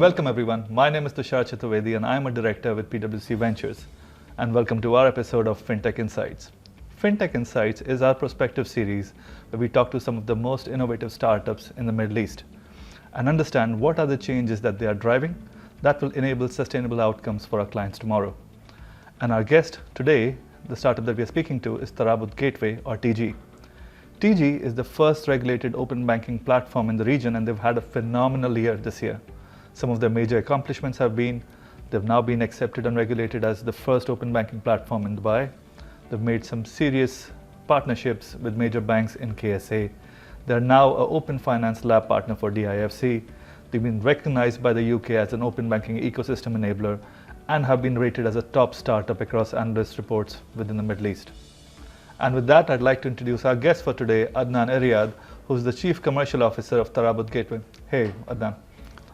Welcome everyone, my name is Tushar Chaturvedi and I am a director with PwC Ventures, and welcome to our episode of Fintech Insights. Fintech Insights is our prospective series where we talk to some of the most innovative startups in the Middle East and understand what are the changes that they are driving that will enable sustainable outcomes for our clients tomorrow. And our guest today, the startup that we are speaking to, is Tarabut Gateway, or TG. TG is the first regulated open banking platform in the region, and they've had a phenomenal year this year. Some of their major accomplishments have been, they've now been accepted and regulated as the first open banking platform in Dubai. They've made some serious partnerships with major banks in KSA. They're now an open finance lab partner for DIFC. They've been recognized by the UK as an open banking ecosystem enabler and have been rated as a top startup across analyst reports within the Middle East. And with that, I'd like to introduce our guest for today, Adnan Iriad, who's the Chief Commercial Officer of Tarabut Gateway. Hey, Adnan.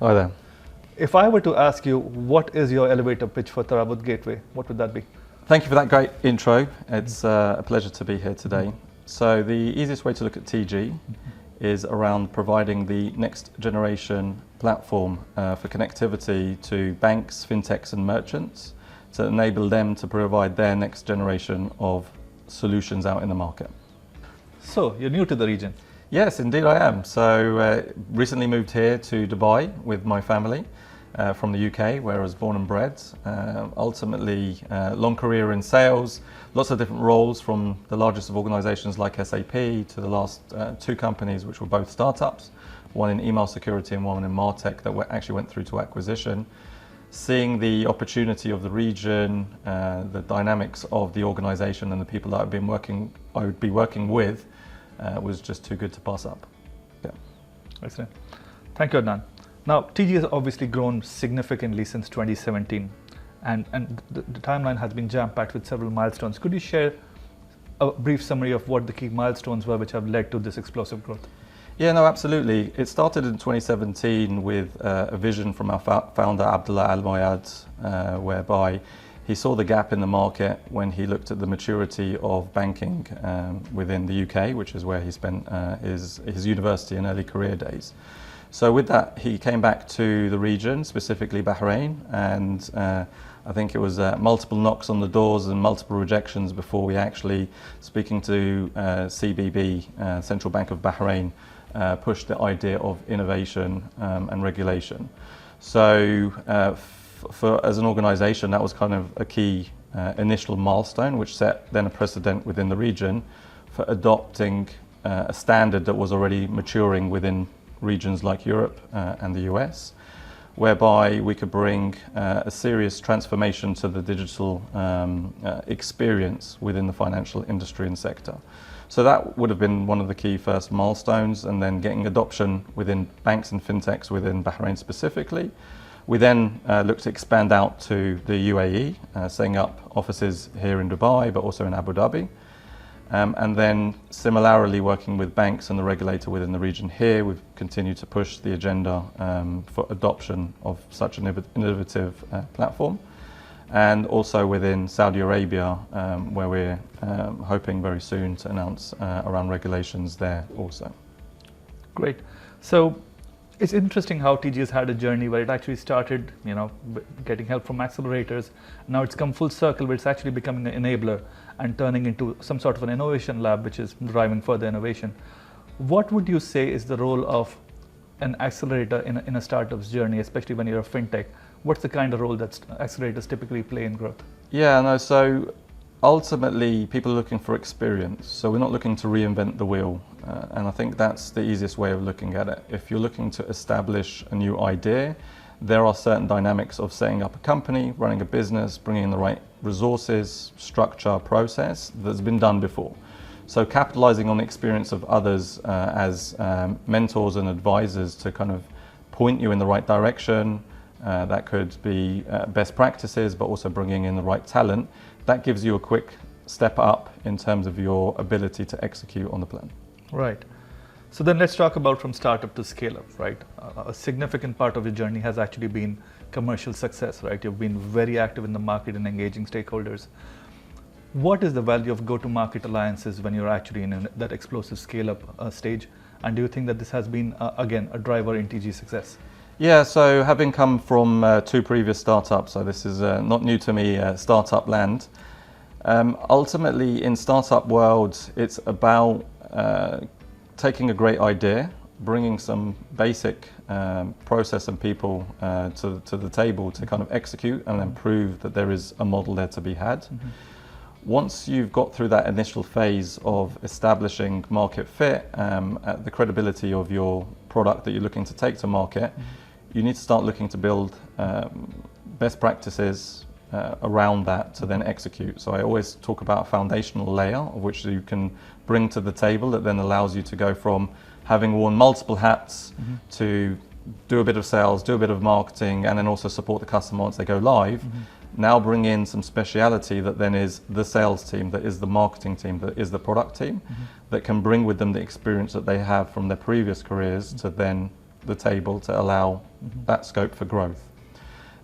Hi there. If I were to ask you, what is your elevator pitch for Tarabut Gateway, what would that be? Thank you for that great intro. It's a pleasure to be here today. So the easiest way to look at TG is around providing the next generation platform for connectivity to banks, fintechs and merchants to enable them to provide their next generation of solutions out in the market. So, you're new to the region. Yes, indeed I am. So recently moved here to Dubai with my family from the UK, where I was born and bred. Ultimately, long career in sales, lots of different roles from the largest of organizations like SAP to the last two companies, which were both startups, one in email security and one in MarTech that actually went through to acquisition. Seeing the opportunity of the region, the dynamics of the organization and the people that I would be working with, was just too good to pass up. Yeah. Excellent. Thank you, Adnan. Now, TG has obviously grown significantly since 2017, and the timeline has been jam-packed with several milestones. Could you share a brief summary of what the key milestones were which have led to this explosive growth? Yeah, no, absolutely. It started in 2017 with a vision from our founder, Abdullah Al-Mayad, whereby he saw the gap in the market when he looked at the maturity of banking within the UK, which is where he spent his university and early career days. So with that, he came back to the region, specifically Bahrain, and I think it was multiple knocks on the doors and multiple rejections before we actually, speaking to CBB, Central Bank of Bahrain, pushed the idea of innovation and regulation. So as an organization, that was kind of a key initial milestone, which set then a precedent within the region for adopting a standard that was already maturing within regions like Europe and the US, whereby we could bring a serious transformation to the digital experience within the financial industry and sector. So that would have been one of the key first milestones, and then getting adoption within banks and fintechs within Bahrain specifically. We then looked to expand out to the UAE, setting up offices here in Dubai, but also in Abu Dhabi. And then similarly working with banks and the regulator within the region here, we've continued to push the agenda for adoption of such an innovative platform. And also within Saudi Arabia, where we're hoping very soon to announce around regulations there also. Great. So it's interesting how TG has had a journey where it actually started, getting help from accelerators. Now it's come full circle where it's actually becoming an enabler and turning into some sort of an innovation lab, which is driving further innovation. What would you say is the role of an accelerator in a startup's journey, especially when you're a fintech? What's the kind of role that accelerators typically play in growth? Yeah, no, so ultimately people are looking for experience. So we're not looking to reinvent the wheel. And I think that's the easiest way of looking at it. If you're looking to establish a new idea, there are certain dynamics of setting up a company, running a business, bringing in the right resources, structure, process that's been done before. So capitalizing on the experience of others as mentors and advisors to kind of point you in the right direction. That could be best practices, but also bringing in the right talent. That gives you a quick step up in terms of your ability to execute on the plan. Right. So then let's talk about from startup to scale up, right? A significant part of your journey has actually been commercial success, right? You've been very active in the market and engaging stakeholders. What is the value of go-to-market alliances when you're actually in that explosive scale-up stage? And do you think that this has been, again, a driver in TG success? Yeah, so having come from two previous startups, so this is not new to me, startup land. Ultimately, in startup world, it's about taking a great idea, bringing some basic process and people to the table to kind of execute and then prove that there is a model there to be had. Mm-hmm. Once you've got through that initial phase of establishing market fit, the credibility of your product that you're looking to take to market, you need to start looking to build best practices around that to then execute. So I always talk about a foundational layer of which you can bring to the table that then allows you to go from having worn multiple hats to do a bit of sales, do a bit of marketing, and then also support the customer once they go live. Now bring in some speciality that then is the sales team, that is the marketing team, that is the product team, that can bring with them the experience that they have from their previous careers to then the table to allow that scope for growth.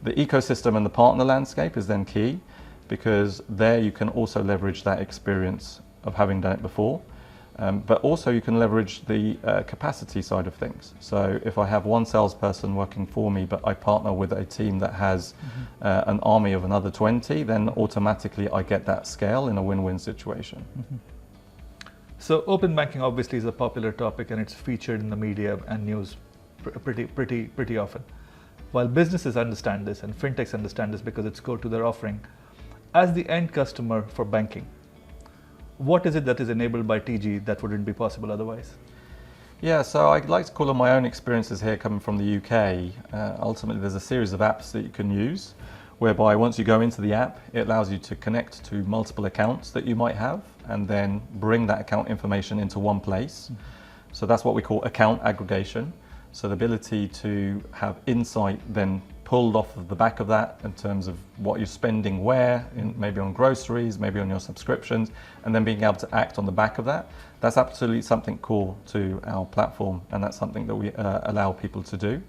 The ecosystem and the partner landscape is then key, because there you can also leverage that experience of having done it before. But also you can leverage the capacity side of things. So if I have one salesperson working for me, but I partner with a team that has an army of another 20, then automatically I get that scale in a win-win situation. So open banking obviously is a popular topic and it's featured in the media and news pretty often. While businesses understand this and fintechs understand this because it's core to their offering, as the end customer for banking, what is it that is enabled by TG that wouldn't be possible otherwise? Yeah, so I'd like to call on my own experiences here coming from the UK. Ultimately, there's a series of apps that you can use, whereby once you go into the app, it allows you to connect to multiple accounts that you might have, and then bring that account information into one place. So that's what we call account aggregation. So the ability to have insight then pulled off of the back of that in terms of what you're spending where, maybe on groceries, maybe on your subscriptions, and then being able to act on the back of that. That's absolutely something core to our platform, and that's something that we allow people to do.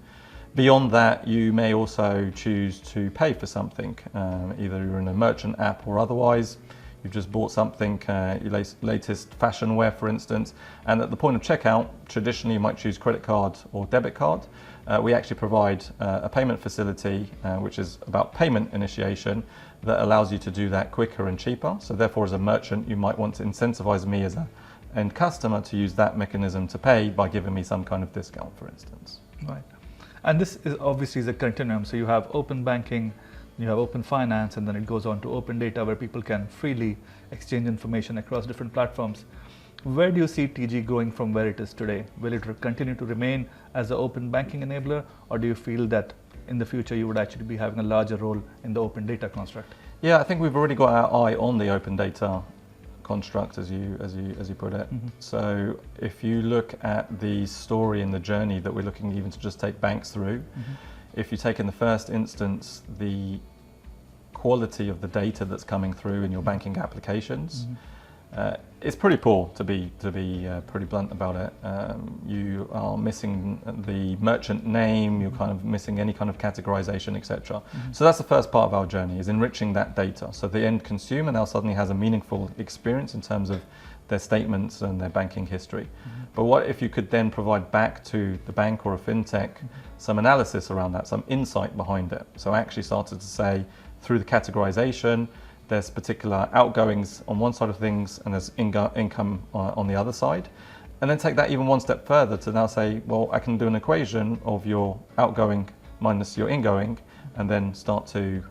Beyond that, you may also choose to pay for something, either you're in a merchant app or otherwise. You've just bought something, your latest fashion wear, for instance, and at the point of checkout, traditionally you might choose credit card or debit card. We actually provide a payment facility, which is about payment initiation, that allows you to do that quicker and cheaper. So therefore, as a merchant, you might want to incentivize me as an end customer to use that mechanism to pay by giving me some kind of discount, for instance. Right. And this is obviously the continuum. So you have open banking, you have open finance, and then it goes on to open data where people can freely exchange information across different platforms. Where do you see TG going from where it is today? Will it continue to remain as the open banking enabler, or do you feel that in the future you would actually be having a larger role in the open data construct? Yeah, I think we've already got our eye on the open data construct, as you put it. So if you look at the story and the journey that we're looking even to just take banks through, if you take in the first instance the quality of the data that's coming through in your banking applications, it's pretty poor, to be pretty blunt about it. You are missing the merchant name, you're kind of missing any kind of categorization, etc. So that's the first part of our journey, is enriching that data. So the end consumer now suddenly has a meaningful experience in terms of their statements and their banking history. But what if you could then provide back to the bank or a fintech some analysis around that, some insight behind it? So I actually started to say, through the categorization, there's particular outgoings on one side of things and there's income on the other side. And then take that even one step further to now say, well, I can do an equation of your outgoing minus your ingoing, and then start to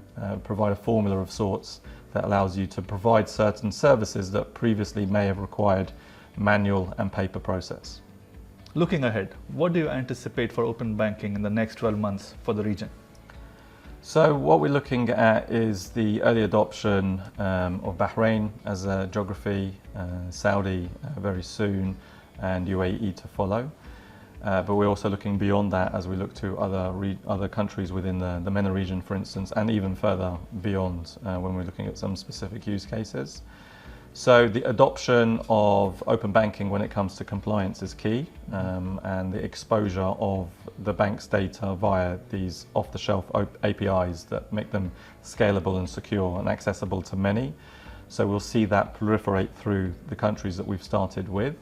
provide a formula of sorts that allows you to provide certain services that previously may have required manual and paper process. Looking ahead, what do you anticipate for open banking in the next 12 months for the region? So what we're looking at is the early adoption of Bahrain as a geography, Saudi very soon, and UAE to follow. But we're also looking beyond that as we look to other countries within the MENA region, for instance, and even further beyond when we're looking at some specific use cases. So the adoption of open banking when it comes to compliance is key, and the exposure of the bank's data via these off-the-shelf APIs that make them scalable and secure and accessible to many. So we'll see that proliferate through the countries that we've started with.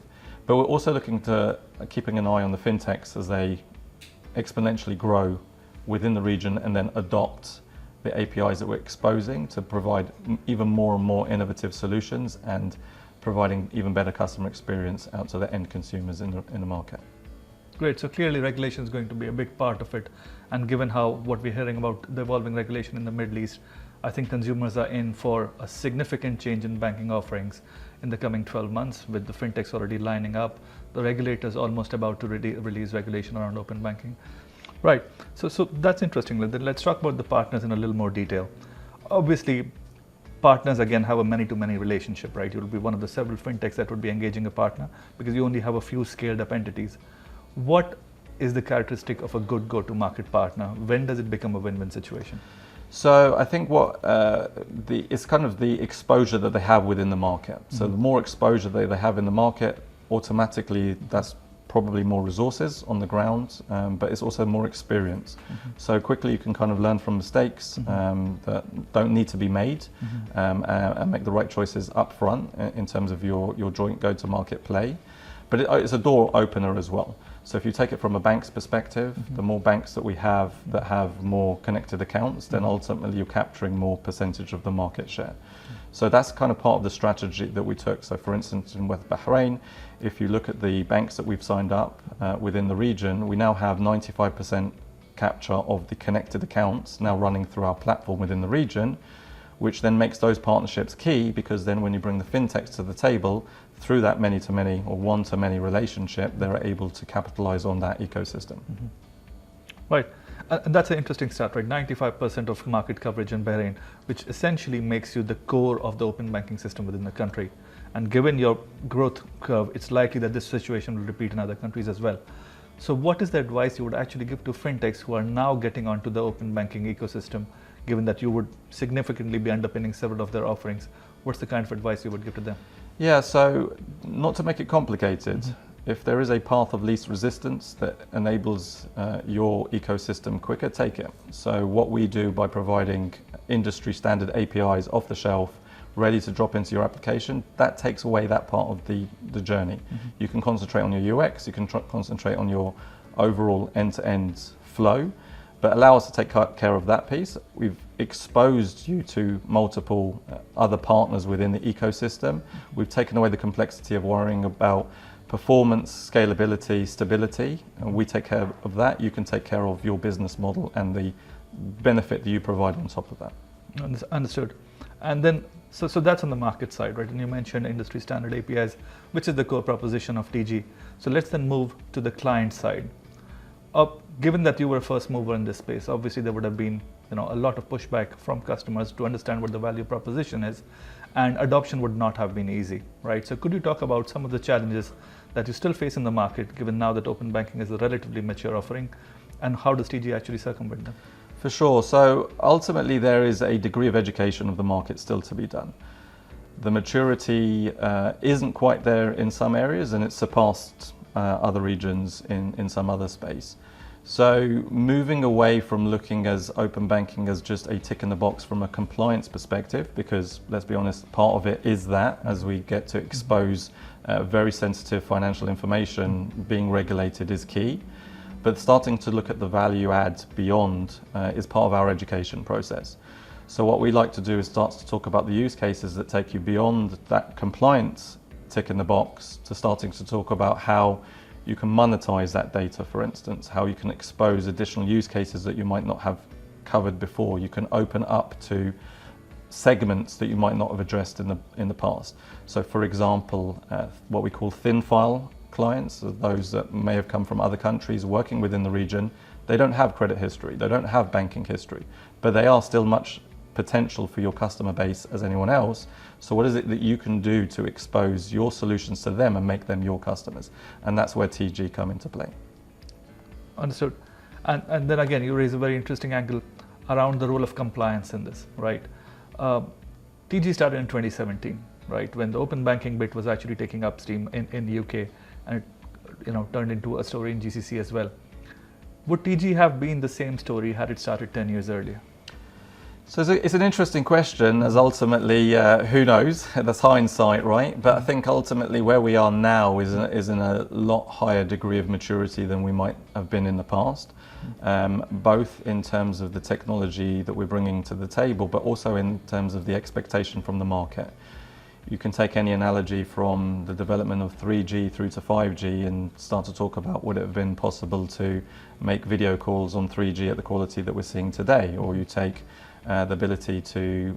But we're also looking to keeping an eye on the fintechs as they exponentially grow within the region and then adopt the APIs that we're exposing to provide even more and more innovative solutions and providing even better customer experience out to the end consumers in the market. Great. So clearly regulation is going to be a big part of it. And given what we're hearing about the evolving regulation in the Middle East, I think consumers are in for a significant change in banking offerings in the coming 12 months, with the fintechs already lining up, the regulators almost about to release regulation around open banking. Right. So that's interesting. Then let's talk about the partners in a little more detail. Obviously, partners again have a many-to-many relationship, right? You'll be one of the several fintechs that would be engaging a partner because you only have a few scaled-up entities. What is the characteristic of a good go-to-market partner? When does it become a win-win situation? So I think it's kind of the exposure that they have within the market. So the more exposure they have in the market, automatically that's probably more resources on the ground, but it's also more experience. So quickly you can kind of learn from mistakes that don't need to be made, and make the right choices up front in terms of your joint go-to-market play. But it's a door opener as well. So if you take it from a bank's perspective, the more banks that we have that have more connected accounts, then ultimately you're capturing more percentage of the market share. So that's kind of part of the strategy that we took. So for instance, with Bahrain, if you look at the banks that we've signed up within the region, we now have 95% capture of the connected accounts now running through our platform within the region, which then makes those partnerships key, because then when you bring the fintechs to the table, through that many-to-many or one-to-many relationship, they're able to capitalize on that ecosystem. Right. And that's an interesting stat, right? 95% of market coverage in Bahrain, which essentially makes you the core of the open banking system within the country. And given your growth curve, it's likely that this situation will repeat in other countries as well. So what is the advice you would actually give to fintechs who are now getting onto the open banking ecosystem, given that you would significantly be underpinning several of their offerings? What's the kind of advice you would give to them? Yeah, so not to make it complicated, if there is a path of least resistance that enables your ecosystem quicker, take it. So what we do by providing industry standard APIs off the shelf, ready to drop into your application, that takes away that part of the journey. You can concentrate on your UX, you can concentrate on your overall end-to-end flow, but allow us to take care of that piece. We've exposed you to multiple other partners within the ecosystem. We've taken away the complexity of worrying about performance, scalability, stability, and we take care of that. You can take care of your business model and the benefit that you provide on top of that. Understood. And then, so that's on the market side, right? And you mentioned industry standard APIs, which is the core proposition of TG. So let's then move to the client side. Given that you were a first mover in this space, obviously there would have been a lot of pushback from customers to understand what the value proposition is, and adoption would not have been easy, right? So could you talk about some of the challenges that you still face in the market, given now that open banking is a relatively mature offering, and how does TG actually circumvent them? For sure. So ultimately there is a degree of education of the market still to be done. The maturity isn't quite there in some areas, and it's surpassed other regions in some other space. So moving away from looking as open banking as just a tick in the box from a compliance perspective, because let's be honest, part of it is that as we get to expose very sensitive financial information, being regulated is key. But starting to look at the value add beyond is part of our education process. So what we like to do is start to talk about the use cases that take you beyond that compliance tick in the box to starting to talk about how you can monetize that data, for instance, how you can expose additional use cases that you might not have covered before. You can open up to segments that you might not have addressed in the past. So for example, what we call thin file clients, so those that may have come from other countries working within the region, they don't have credit history, they don't have banking history, but they are still much potential for your customer base as anyone else. So what is it that you can do to expose your solutions to them and make them your customers? And that's where TG come into play. Understood. And then again, you raise a very interesting angle around the role of compliance in this, right? TG started in 2017, right? When the open banking bit was actually taking up steam in the UK, and it turned into a story in GCC as well. Would TG have been the same story had it started 10 years earlier? So it's an interesting question, as ultimately, who knows? That's hindsight, right? But I think ultimately where we are now is in a lot higher degree of maturity than we might have been in the past, both in terms of the technology that we're bringing to the table, but also in terms of the expectation from the market. You can take any analogy from the development of 3G through to 5G and start to talk about would it have been possible to make video calls on 3G at the quality that we're seeing today, or you take the ability to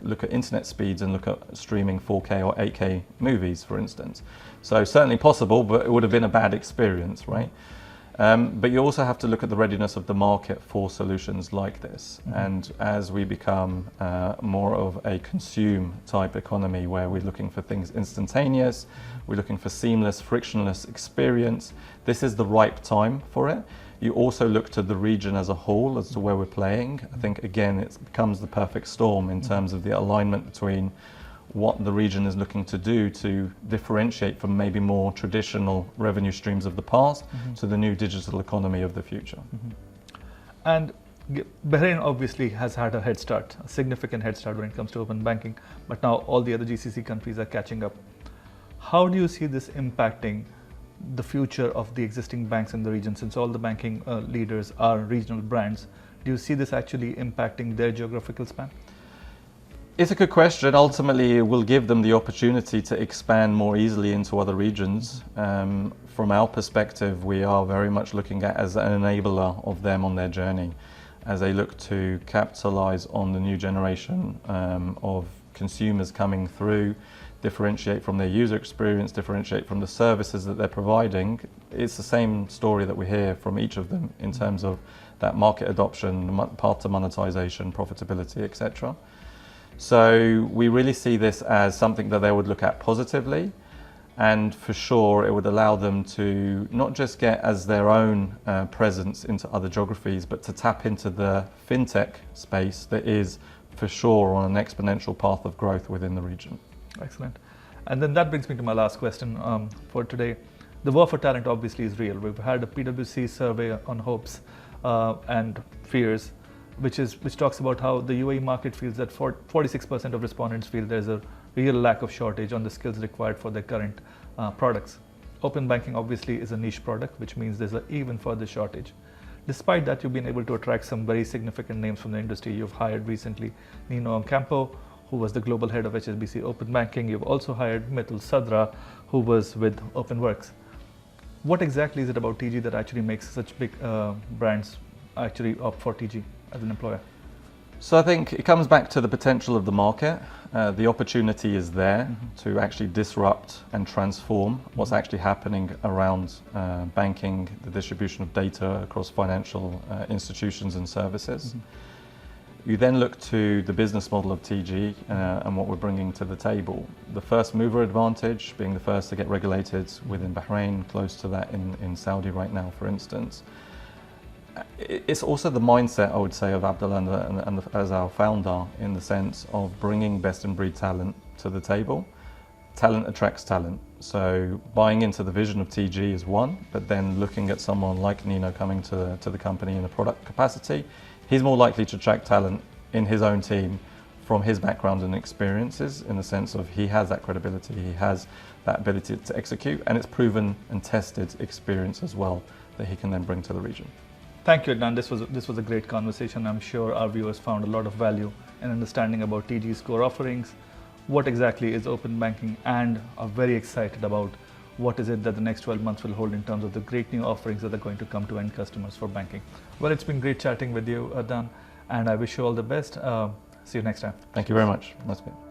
look at internet speeds and look at streaming 4K or 8K movies, for instance. So certainly possible, but it would have been a bad experience, right? But you also have to look at the readiness of the market for solutions like this. And as we become more of a consume type economy where we're looking for things instantaneous, we're looking for seamless, frictionless experience, this is the ripe time for it. You also look to the region as a whole as to where we're playing. I think, again, it becomes the perfect storm in terms of the alignment between what the region is looking to do to differentiate from maybe more traditional revenue streams of the past to the new digital economy of the future. And Bahrain obviously has had a head start, a significant head start when it comes to open banking, but now all the other GCC countries are catching up. How do you see this impacting the future of the existing banks in the region, since all the banking leaders are regional brands? Do you see this actually impacting their geographical span? It's a good question. Ultimately, it will give them the opportunity to expand more easily into other regions. From our perspective, we are very much looking at as an enabler of them on their journey as they look to capitalize on the new generation of consumers coming through, differentiate from their user experience, differentiate from the services that they're providing. It's the same story that we hear from each of them in terms of that market adoption, path to monetization, profitability, etc. So we really see this as something that they would look at positively, and for sure it would allow them to not just get as their own presence into other geographies, but to tap into the fintech space that is for sure on an exponential path of growth within the region. Excellent. And then that brings me to my last question for today. The war for talent obviously is real. We've had a PwC survey on hopes and fears, which talks about how the UAE market feels that 46% of respondents feel there's a real lack of shortage on the skills required for their current products. Open banking obviously is a niche product, which means there's an even further shortage. Despite that, you've been able to attract some very significant names from the industry. You've hired recently Nino Ocampo, who was the global head of HSBC Open Banking. You've also hired Mithul Sadra, who was with OpenWorks. What exactly is it about TG that actually makes such big brands actually opt for TG as an employer? So I think it comes back to the potential of the market. The opportunity is there to actually disrupt and transform what's actually happening around banking, the distribution of data across financial institutions and services. You then look to the business model of TG and what we're bringing to the table. The first mover advantage, being the first to get regulated within Bahrain, close to that in Saudi right now, for instance. It's also the mindset, I would say, of Abdullah and as our founder, in the sense of bringing best in breed talent to the table. Talent attracts talent. So buying into the vision of TG is one, but then looking at someone like Nino coming to the company in a product capacity, he's more likely to attract talent in his own team from his background and experiences, in the sense of he has that credibility, he has that ability to execute, and it's proven and tested experience as well that he can then bring to the region. Thank you, Adnan. This was a great conversation. I'm sure our viewers found a lot of value in understanding about TG's core offerings, what exactly is open banking, and are very excited about what is it that the next 12 months will hold in terms of the great new offerings that are going to come to end customers for banking. Well, it's been great chatting with you, Adnan, and I wish you all the best. See you next time. Thank you very much. Nice to meet you.